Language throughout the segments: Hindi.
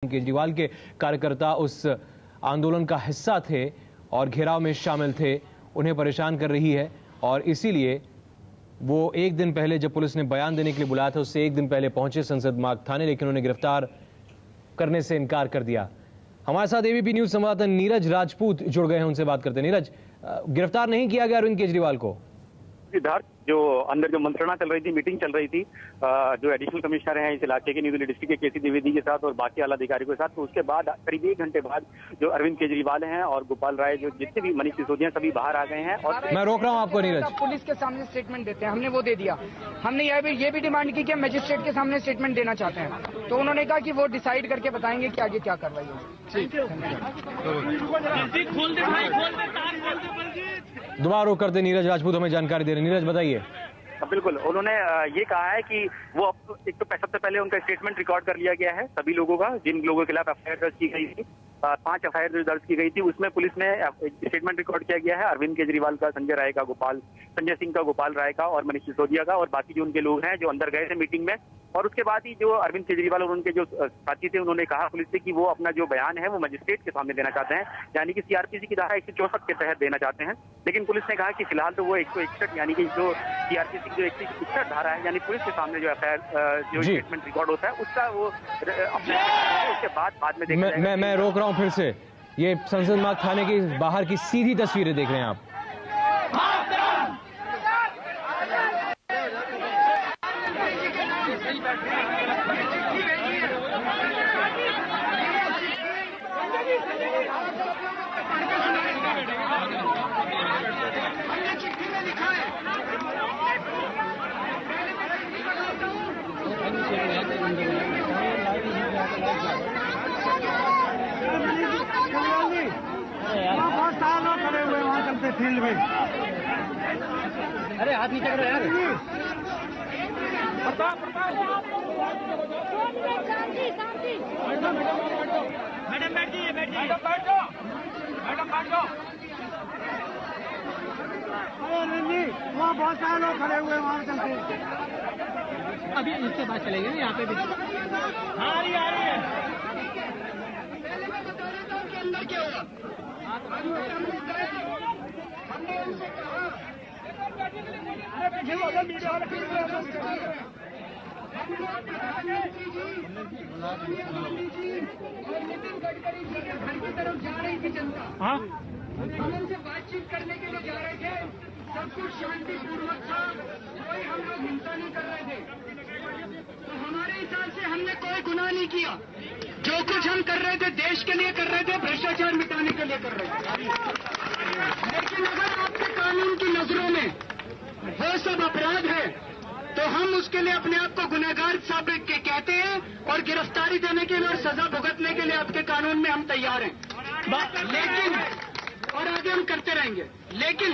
अरविंद केजरीवाल के कार्यकर्ता उस आंदोलन का हिस्सा थे और घेराव में शामिल थे, उन्हें परेशान कर रही है। और इसीलिए वो एक दिन पहले जब पुलिस ने बयान देने के लिए बुलाया था, उससे एक दिन पहले पहुंचे संसद मार्ग थाने, लेकिन उन्हें गिरफ्तार करने से इनकार कर दिया। हमारे साथ एबीपी न्यूज संवाददाता नीरज राजपूत जुड़ गए हैं, उनसे बात करते हैं। नीरज, गिरफ्तार नहीं किया गया अरविंद केजरीवाल को? सिद्धार्थ, जो अंदर जो मंत्रणा चल रही थी, मीटिंग चल रही थी जो एडिशनल कमिश्नर हैं इस इलाके के, न्यू दिल्ली डिस्ट्रिक्ट के केसी द्विवेदी के साथ और बाकी आला अधिकारियों के साथ, तो उसके बाद करीब 1 घंटे बाद जो अरविंद केजरीवाल हैं और गोपाल राय, जो जितने भी मनीष सिसोदिया, सभी बाहर आ गए हैं। और मैं रोक रहा हूं आपको नीरज। पुलिस के सामने स्टेटमेंट देते हैं, हमने वो दे दिया। हमने ये भी डिमांड की कि हम मजिस्ट्रेट के सामने स्टेटमेंट देना चाहते हैं, तो उन्होंने कहा कि वो डिसाइड करके बताएंगे कि आगे क्या कार्रवाई होगी। दोबारा रोक करते नीरज राजपूत हमें जानकारी दे रहे हैं। नीरज बताइए। बिल्कुल, उन्होंने ये कहा है कि वो एक तो सबसे पहले उनका स्टेटमेंट रिकॉर्ड कर लिया गया है सभी लोगों का, जिन लोगों के खिलाफ एफआईआर दर्ज की गई थी। 5 एफआईआर दर्ज की गई थी, उसमें पुलिस ने स्टेटमेंट रिकॉर्ड किया गया है अरविंद केजरीवाल का, संजय सिंह का, गोपाल राय का और मनीष सिसोदिया का, और बाकी जो उनके लोग हैं जो अंदर गए थे मीटिंग में। और उसके बाद ही जो अरविंद केजरीवाल और उनके जो साथी थे, उन्होंने कहा पुलिस से कि वो अपना जो बयान है वो मजिस्ट्रेट के सामने देना चाहते हैं, यानी कि सीआरपीसी की धारा 164 के तहत देना चाहते हैं। लेकिन पुलिस ने कहा कि फिलहाल तो वो 161 यानी कि जो सीआरपीसी की जो 161 धारा है, यानी पुलिस के सामने जो एफआईआर जो स्टेटमेंट रिकॉर्ड होता है उसका वो अपने उसके बाद में देखा। मैं रोक रहा हूं फिर से। ये संसद मार्ग थाने की बाहर की सीधी तस्वीरें देख रहे हैं आप। बहुत साल लोग खड़े हुए वहां चलते फील्ड में। अरे हाथ नीचे करो यार। मैडम बैठ जाइए, बैठ जाओ। अरे वहाँ बहुत सारे लोग खड़े हुए वहां चलते। अभी इसके बाद चलेंगे ना यहाँ पे भी। आ रही है। अंदर क्या हुआ? हमने उनसे कहा नितिन गडकरी जी के घर की तरफ जा रही थी जनता। हम उनसे बातचीत करने के लिए जा रहे थे, सब कुछ शांतिपूर्वक था, कोई हम लोग हिंसा नहीं कर रहे थे। तो हमारे हिसाब से हमने कोई गुनाह नहीं किया। जो कुछ हम कर रहे थे देश के लिए कर रहे थे, भ्रष्टाचार मिटाने के लिए कर रहे थे। लेकिन अगर आपके कानून की नजरों में वो सब अपराध है तो हम उसके लिए अपने आप को गुनहगार साबित कहते हैं और गिरफ्तारी देने के लिए और सजा भुगतने के लिए आपके कानून में हम तैयार हैं। लेकिन और आगे हम करते रहेंगे। लेकिन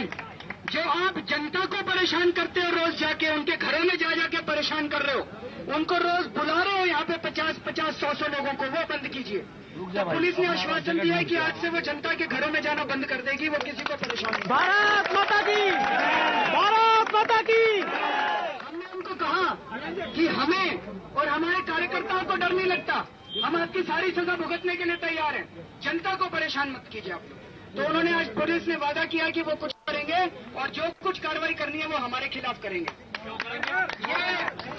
जो आप जनता को परेशान करते हो, रोज जाके उनके घरों में जा जाके परेशान कर रहे हो, उनको रोज बुला रहे हो यहाँ पे 50-50, 100 लोगों को, वो बंद कीजिए। तो पुलिस ने आश्वासन दिया है कि आज से वो जनता के घरों में जाना बंद कर देगी, वो किसी को परेशान नहीं। भारत माता की, भारत माता की। हमने उनको कहा कि हमें और हमारे कार्यकर्ताओं को डर नहीं लगता, हम आपकी सारी सजा भुगतने के लिए तैयार हैं, जनता को परेशान मत कीजिए आप। तो उन्होंने आज पुलिस ने वादा किया कि वो कुछ करेंगे और जो कुछ कार्रवाई करनी है वो हमारे खिलाफ करेंगे। ये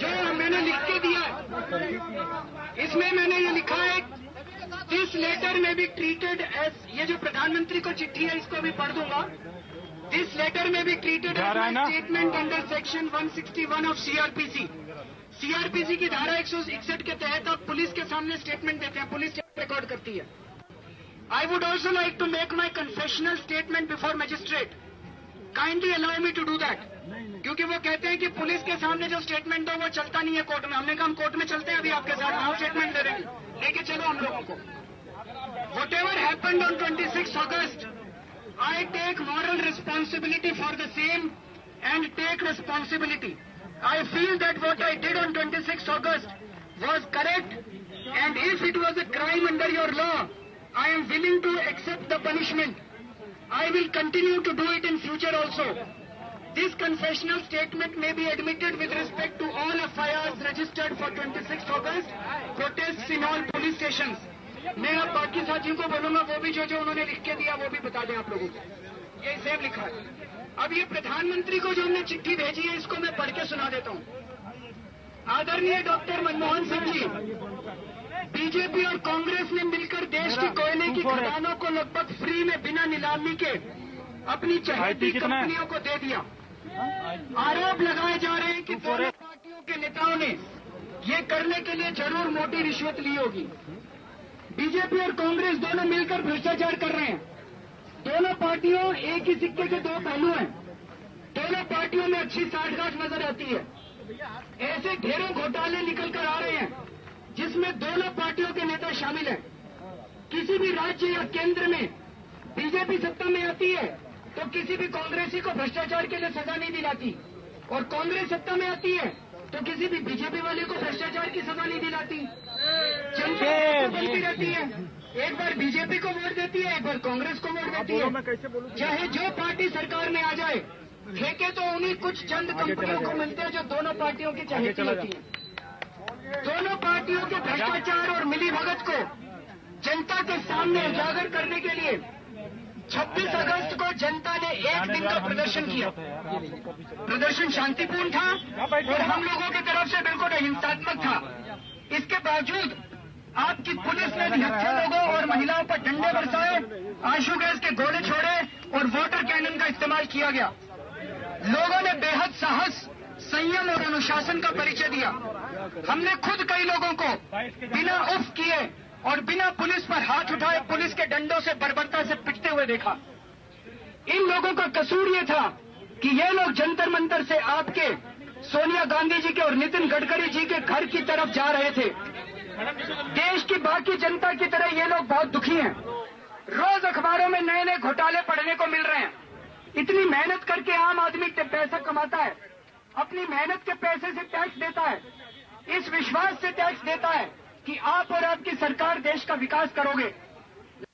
जो मैंने लिख के दिया, इसमें मैंने ये लिखा है, this letter may be treated as, ये जो प्रधानमंत्री को चिट्ठी है इसको भी पढ़ दूंगा। This letter may be treated as statement under section 161 of CrPC. CrPC की धारा 161 के तहत आप पुलिस के सामने स्टेटमेंट देते हैं, पुलिस रिकॉर्ड करती है। I would also like to make my confessional statement before magistrate. Kindly allow me to do that. क्योंकि वो कहते हैं कि पुलिस के सामने जो स्टेटमेंट दो वो चलता नहीं है कोर्ट में। हमने कहा हम कोर्ट में चलते हैं, अभी आपके साथ हम स्टेटमेंट दे रहे हैं, लेके चलो हम लोगों को। Whatever happened on 26 August, I take moral responsibility for the same and take responsibility. I feel that what I did on 26 August was correct, and if it was a crime under your law, I am willing to accept the punishment. I will continue to do it in future also. This confessional statement may be admitted with respect to all FIRs registered for 26 August protests in all police stations. मैं अब बाकी साथियों को बोलूंगा, वो भी जो उन्होंने लिख के दिया वो भी बता दें आप लोगों को। ये सेम लिखा है। अब ये प्रधानमंत्री को जो हमने चिट्ठी भेजी है, इसको मैं पढ़ के सुना देता हूँ। आदरणीय डॉक्टर मनमोहन सिंह जी, बीजेपी और कांग्रेस ने मिलकर देश की कोयले की खदानों को लगभग फ्री में बिना नीलामी के अपनी चहेती कंपनियों को दे दिया। आरोप लगाए जा रहे हैं कि दोनों पार्टियों के नेताओं ने ये करने के लिए जरूर मोटी रिश्वत ली होगी। बीजेपी और कांग्रेस दोनों मिलकर भ्रष्टाचार कर रहे हैं। दोनों पार्टियों एक ही सिक्के के दो पहलू हैं। दोनों पार्टियों में अच्छी साठगांठ नजर आती है। ऐसे ढेरों घोटाले निकल कर आ रहे हैं जिसमें दोनों पार्टियों के नेता शामिल हैं। किसी भी राज्य या केंद्र में बीजेपी सत्ता में आती है तो किसी भी कांग्रेसी को भ्रष्टाचार के लिए सजा नहीं दिलाती, और कांग्रेस सत्ता में आती है तो किसी भी बीजेपी वाले को भ्रष्टाचार की सजा नहीं दिलाती। जनता बदलती रहती है, एक बार बीजेपी को वोट देती है, एक बार कांग्रेस को वोट देती है। चाहे जो पार्टी सरकार में आ जाए, ठेके तो उन्हीं कुछ चंद कंपनियों को मिलते हैं जो दोनों पार्टियों की चहेती होती है। दोनों पार्टियों के भ्रष्टाचार और मिलीभगत को जनता के सामने उजागर करने के लिए 26 अगस्त को जनता ने एक दिन का प्रदर्शन किया। प्रदर्शन शांतिपूर्ण था और हम लोगों की तरफ से बिल्कुल अहिंसात्मक था। इसके बावजूद आपकी पुलिस ने निहत्थे लोगों और महिलाओं पर डंडे बरसाए, आंसू गैस के गोले छोड़े और वाटर कैनन का इस्तेमाल किया गया। लोगों ने बेहद साहस, संयम और अनुशासन का परिचय दिया। हमने खुद कई लोगों को बिना उफ किए और बिना पुलिस पर हाथ उठाए पुलिस के डंडों से बर्बरता से पिटते हुए देखा। इन लोगों का कसूर ये था कि ये लोग जंतर मंतर से आपके सोनिया गांधी जी के और नितिन गडकरी जी के घर की तरफ जा रहे थे। देश की बाकी जनता की तरह ये लोग बहुत दुखी हैं। रोज अखबारों में नए नए घोटाले पढ़ने को मिल रहे हैं। इतनी मेहनत करके आम आदमी पैसा कमाता है, अपनी मेहनत के पैसे से टैक्स देता है, इस विश्वास से टैक्स देता है कि आप और आपकी सरकार देश का विकास करोगे।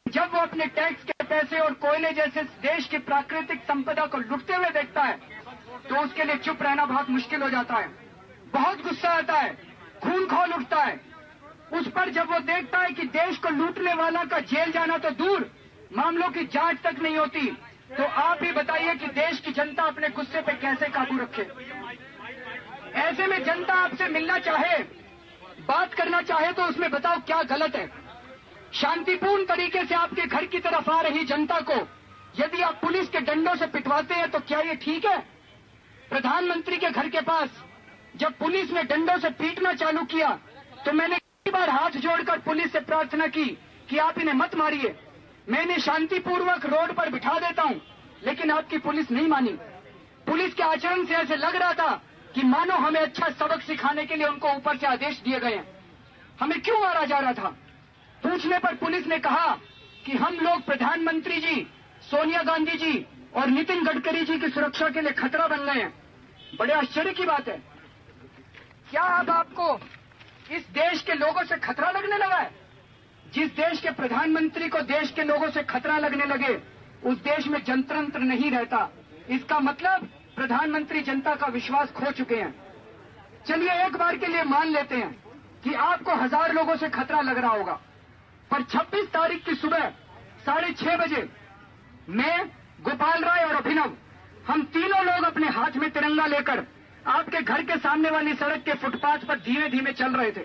जब वो अपने टैक्स के पैसे और कोयले जैसे देश की प्राकृतिक संपदा को लुटते हुए देखता है तो उसके लिए चुप रहना बहुत मुश्किल हो जाता है। बहुत गुस्सा आता है, खून खौल उठता है उस पर जब वो देखता है कि देश को लूटने वाला का जेल जाना तो दूर, मामलों की जांच तक नहीं होती। तो आप ही बताइए कि देश की जनता अपने गुस्से पे कैसे काबू रखे। ऐसे में जनता आपसे मिलना चाहे, बात करना चाहे तो उसमें बताओ क्या गलत है। शांतिपूर्ण तरीके से आपके घर की तरफ आ रही जनता को यदि आप पुलिस के डंडों से पिटवाते हैं तो क्या ये ठीक है? प्रधानमंत्री के घर के पास जब पुलिस ने डंडों से पीटना चालू किया तो मैंने कई बार हाथ जोड़कर पुलिस से प्रार्थना की कि आप इन्हें मत मारिए, मैं इन्हें शांतिपूर्वक रोड पर बिठा देता हूं, लेकिन आपकी पुलिस नहीं मानी। पुलिस के आचरण से ऐसे लग रहा था कि मानो हमें अच्छा सबक सिखाने के लिए उनको ऊपर से आदेश दिए गए हैं। हमें क्यों मारा जा रहा था? पूछने पर पुलिस ने कहा कि हम लोग प्रधानमंत्री जी, सोनिया गांधी जी और नितिन गडकरी जी की सुरक्षा के लिए खतरा बन गए हैं। बड़े आश्चर्य की बात है। क्या अब आपको इस देश के लोगों से खतरा लगने लगा है? जिस देश के प्रधानमंत्री को देश के लोगों से खतरा लगने लगे उस देश में जनतंत्र नहीं रहता। इसका मतलब प्रधानमंत्री जनता का विश्वास खो चुके हैं। चलिए एक बार के लिए मान लेते हैं कि आपको 1000 लोगों से खतरा लग रहा होगा, पर 26 तारीख की सुबह 6:30 बजे मैं, गोपाल राय और अभिनव, हम तीनों लोग अपने हाथ में तिरंगा लेकर आपके घर के सामने वाली सड़क के फुटपाथ पर धीमे धीमे चल रहे थे।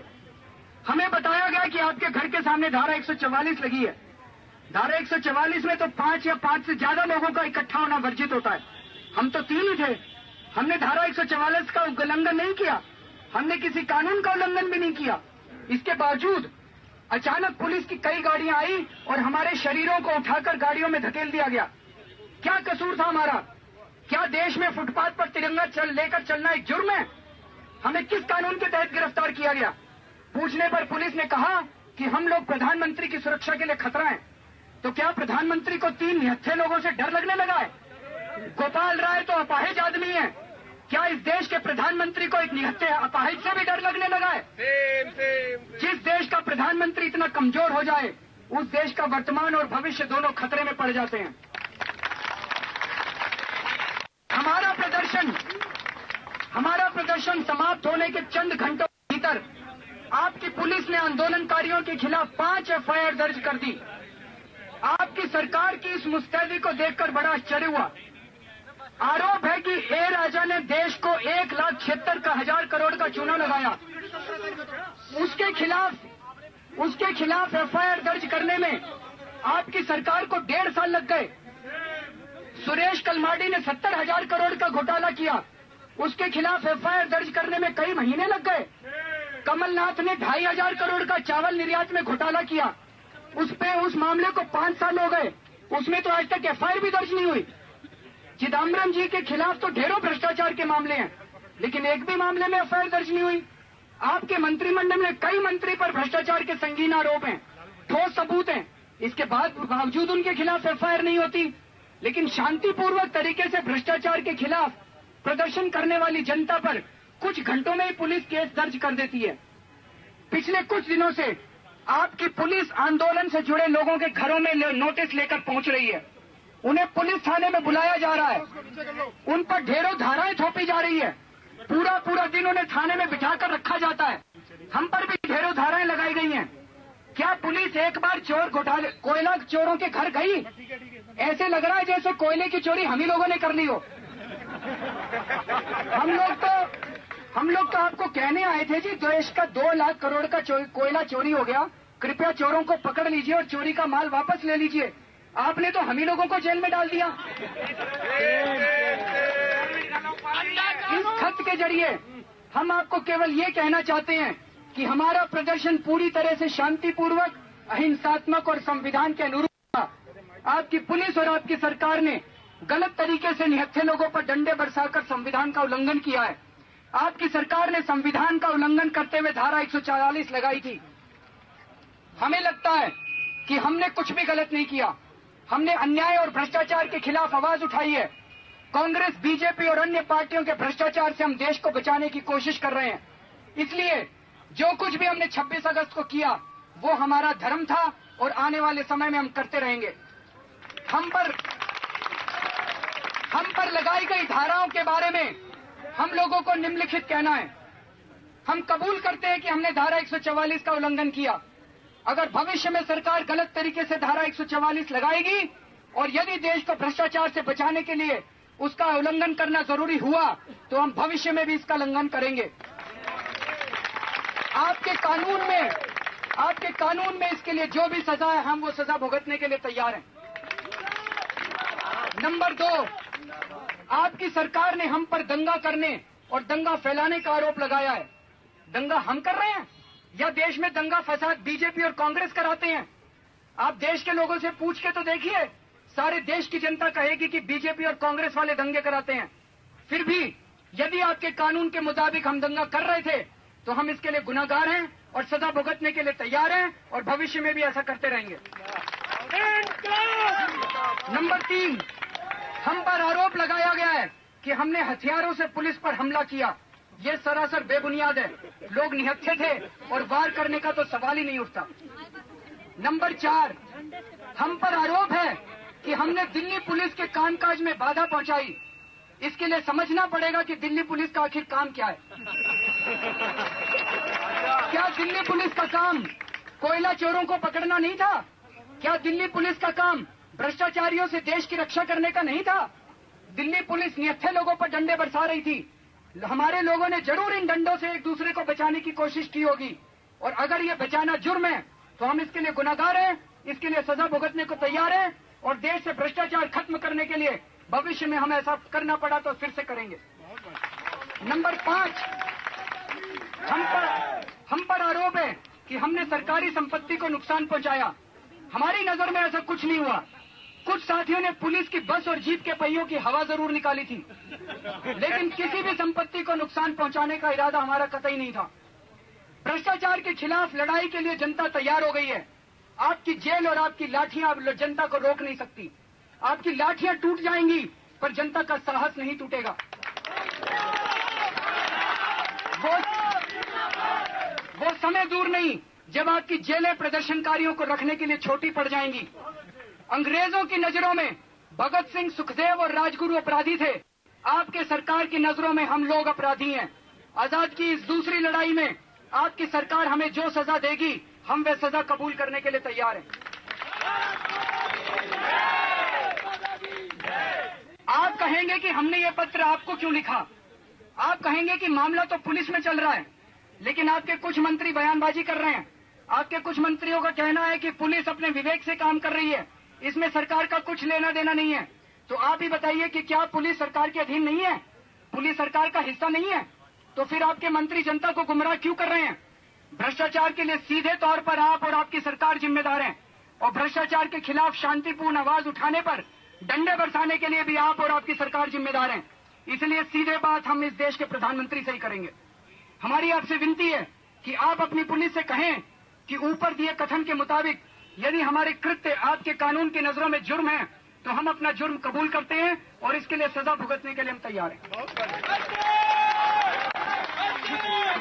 हमें बताया गया कि आपके घर के सामने धारा 144 लगी है। धारा 144 में तो 5 या 5 से ज्यादा लोगों का इकट्ठा होना वर्जित होता है। हम तो 3 ही थे। हमने धारा 144 का उल्लंघन नहीं किया, हमने किसी कानून का उल्लंघन भी नहीं किया। इसके बावजूद अचानक पुलिस की कई गाड़ियां आई और हमारे शरीरों को उठाकर गाड़ियों में धकेल दिया गया। क्या कसूर था हमारा? क्या देश में फुटपाथ पर तिरंगा लेकर चलना एक जुर्म है? हमें किस कानून के तहत गिरफ्तार किया गया? पूछने पर पुलिस ने कहा कि हम लोग प्रधानमंत्री की सुरक्षा के लिए खतरा है। तो क्या प्रधानमंत्री को 3 निहत्थे लोगों से डर लगने लगा है? गोपाल राय तो अपाहिज आदमी है, क्या इस देश के प्रधानमंत्री को एक निहत्थे अपाहिज से भी डर लगने लगा है? जिस देश का प्रधानमंत्री इतना कमजोर हो जाए उस देश का वर्तमान और भविष्य दोनों खतरे में पड़ जाते हैं। हमारा प्रदर्शन समाप्त होने के चंद घंटों के भीतर आपकी पुलिस ने आंदोलनकारियों के खिलाफ 5 एफआईआर दर्ज कर दी। आपकी सरकार की इस मुस्तैदी को देखकर बड़ा आश्चर्य हुआ। आरोप है कि ए राजा ने देश को 1,76,000 करोड़ का चूना लगाया। उसके खिलाफ एफआईआर दर्ज करने में आपकी सरकार को 1.5 साल लग गए। सुरेश कलमाडी ने 70,000 करोड़ का घोटाला किया, उसके खिलाफ एफआईआर दर्ज करने में कई महीने लग गए। कमलनाथ ने 2,500 करोड़ का चावल निर्यात में घोटाला किया, उस मामले को 5 साल हो गए, उसमें तो आज तक एफआईआर भी दर्ज नहीं हुई। चिदम्बरम जी के खिलाफ तो ढेरों भ्रष्टाचार के मामले हैं, लेकिन एक भी मामले में एफआईआर दर्ज नहीं हुई। आपके मंत्रिमंडल में कई मंत्री पर भ्रष्टाचार के संगीन आरोप हैं, ठोस सबूत हैं, इसके बावजूद उनके खिलाफ एफआईआर नहीं होती। लेकिन शांतिपूर्वक तरीके से भ्रष्टाचार के खिलाफ प्रदर्शन करने वाली जनता पर कुछ घंटों में ही पुलिस केस दर्ज कर देती है। पिछले कुछ दिनों से आपकी पुलिस आंदोलन से जुड़े लोगों के घरों में नोटिस लेकर पहुंच रही है, उन्हें पुलिस थाने में बुलाया जा रहा है, उन पर ढेरों धाराएं थोपी जा रही है, पूरा दिन उन्हें थाने में बिठाकर रखा जाता है। हम पर भी ढेरों धाराएं लगाई गई हैं। क्या पुलिस एक बार कोयला चोरों के घर गई? ऐसे लग रहा है जैसे कोयले की चोरी हम ही लोगों ने कर ली हो। हम लोग तो आपको कहने आए थे जी, देश का 2 लाख करोड़ का कोयला चोरी हो गया, कृपया चोरों को पकड़ लीजिए और चोरी का माल वापस ले लीजिए। आपने तो हम ही लोगों को जेल में डाल दिया। इस खत के जरिए हम आपको केवल ये कहना चाहते हैं कि हमारा प्रदर्शन पूरी तरह से शांतिपूर्वक, अहिंसात्मक और संविधान के अनुरूप था। आपकी पुलिस और आपकी सरकार ने गलत तरीके से निहत्थे लोगों पर डंडे बरसाकर संविधान का उल्लंघन किया है। आपकी सरकार ने संविधान का उल्लंघन करते हुए धारा 144 लगाई थी। हमें लगता है कि हमने कुछ भी गलत नहीं किया। हमने अन्याय और भ्रष्टाचार के खिलाफ आवाज उठाई है। कांग्रेस, बीजेपी और अन्य पार्टियों के भ्रष्टाचार से हम देश को बचाने की कोशिश कर रहे हैं। इसलिए जो कुछ भी हमने 26 अगस्त को किया वो हमारा धर्म था और आने वाले समय में हम करते रहेंगे। हम पर लगाई गई धाराओं के बारे में हम लोगों को निम्नलिखित कहना है। हम कबूल करते हैं कि हमने धारा 144 का उल्लंघन किया। अगर भविष्य में सरकार गलत तरीके से धारा 144 लगाएगी और यदि देश को भ्रष्टाचार से बचाने के लिए उसका उल्लंघन करना जरूरी हुआ तो हम भविष्य में भी इसका उल्लंघन करेंगे। आपके कानून में इसके लिए जो भी सजा है हम वो सजा भुगतने के लिए तैयार हैं। नंबर 2, आपकी सरकार ने हम पर दंगा करने और दंगा फैलाने का आरोप लगाया है। दंगा हम कर रहे हैं या देश में दंगा फसाद बीजेपी और कांग्रेस कराते हैं? आप देश के लोगों से पूछ के तो देखिए, सारे देश की जनता कहेगी कि बीजेपी और कांग्रेस वाले दंगे कराते हैं। फिर भी यदि आपके कानून के मुताबिक हम दंगा कर रहे थे तो हम इसके लिए गुनाहगार हैं और सजा भुगतने के लिए तैयार हैं और भविष्य में भी ऐसा करते रहेंगे। नंबर 3, हम पर आरोप लगाया गया है कि हमने हथियारों से पुलिस पर हमला किया। ये सरासर बेबुनियाद है। लोग निहत्थे थे और वार करने का तो सवाल ही नहीं उठता। नंबर 4, हम पर आरोप है कि हमने दिल्ली पुलिस के कामकाज में बाधा पहुंचाई। इसके लिए समझना पड़ेगा कि दिल्ली पुलिस का आखिर काम क्या है। क्या दिल्ली पुलिस का काम कोयला चोरों को पकड़ना नहीं था? क्या दिल्ली पुलिस का काम भ्रष्टाचारियों से देश की रक्षा करने का नहीं था? दिल्ली पुलिस निहत्थे लोगों पर डंडे बरसा रही थी। हमारे लोगों ने जरूर इन डंडों से एक दूसरे को बचाने की कोशिश की होगी और अगर ये बचाना जुर्म है तो हम इसके लिए गुनाहगार हैं, इसके लिए सजा भुगतने को तैयार हैं और देश से भ्रष्टाचार खत्म करने के लिए भविष्य में हमें ऐसा करना पड़ा तो फिर से करेंगे। नंबर 5, हम पर आरोप है कि हमने सरकारी संपत्ति को नुकसान पहुंचाया। हमारी नजर में ऐसा कुछ नहीं हुआ। कुछ साथियों ने पुलिस की बस और जीप के पहियों की हवा जरूर निकाली थी, लेकिन किसी भी संपत्ति को नुकसान पहुंचाने का इरादा हमारा कतई नहीं था। भ्रष्टाचार के खिलाफ लड़ाई के लिए जनता तैयार हो गई है। आपकी जेल और आपकी लाठियां जनता को रोक नहीं सकती। आपकी लाठियां टूट जाएंगी पर जनता का साहस नहीं टूटेगा। वो समय दूर नहीं जब आपकी जेलें प्रदर्शनकारियों को रखने के लिए छोटी पड़ जाएंगी। अंग्रेजों की नजरों में भगत सिंह, सुखदेव और राजगुरु अपराधी थे। आपके सरकार की नजरों में हम लोग अपराधी हैं। आजाद की इस दूसरी लड़ाई में आपकी सरकार हमें जो सजा देगी हम वह सजा कबूल करने के लिए तैयार हैं। आप कहेंगे कि हमने ये पत्र आपको क्यों लिखा, आप कहेंगे कि मामला तो पुलिस में चल रहा है, लेकिन आपके कुछ मंत्री बयानबाजी कर रहे हैं। आपके कुछ मंत्रियों का कहना है कि पुलिस अपने विवेक से काम कर रही है, इसमें सरकार का कुछ लेना देना नहीं है। तो आप ही बताइए कि क्या पुलिस सरकार के अधीन नहीं है, पुलिस सरकार का हिस्सा नहीं है? तो फिर आपके मंत्री जनता को गुमराह क्यों कर रहे हैं? भ्रष्टाचार के लिए सीधे तौर पर आप और आपकी सरकार जिम्मेदार हैं, और भ्रष्टाचार के खिलाफ शांतिपूर्ण आवाज उठाने पर डंडे बरसाने के लिए भी आप और आपकी सरकार जिम्मेदार हैं। इसलिए सीधे बात हम इस देश के प्रधानमंत्री से ही करेंगे। हमारी आपसे विनती है कि आप अपनी पुलिस से कहें कि ऊपर दिए कथन के मुताबिक यदि हमारे कृत्य आपके कानून की नजरों में जुर्म है तो हम अपना जुर्म कबूल करते हैं और इसके लिए सजा भुगतने के लिए हम तैयार हैं।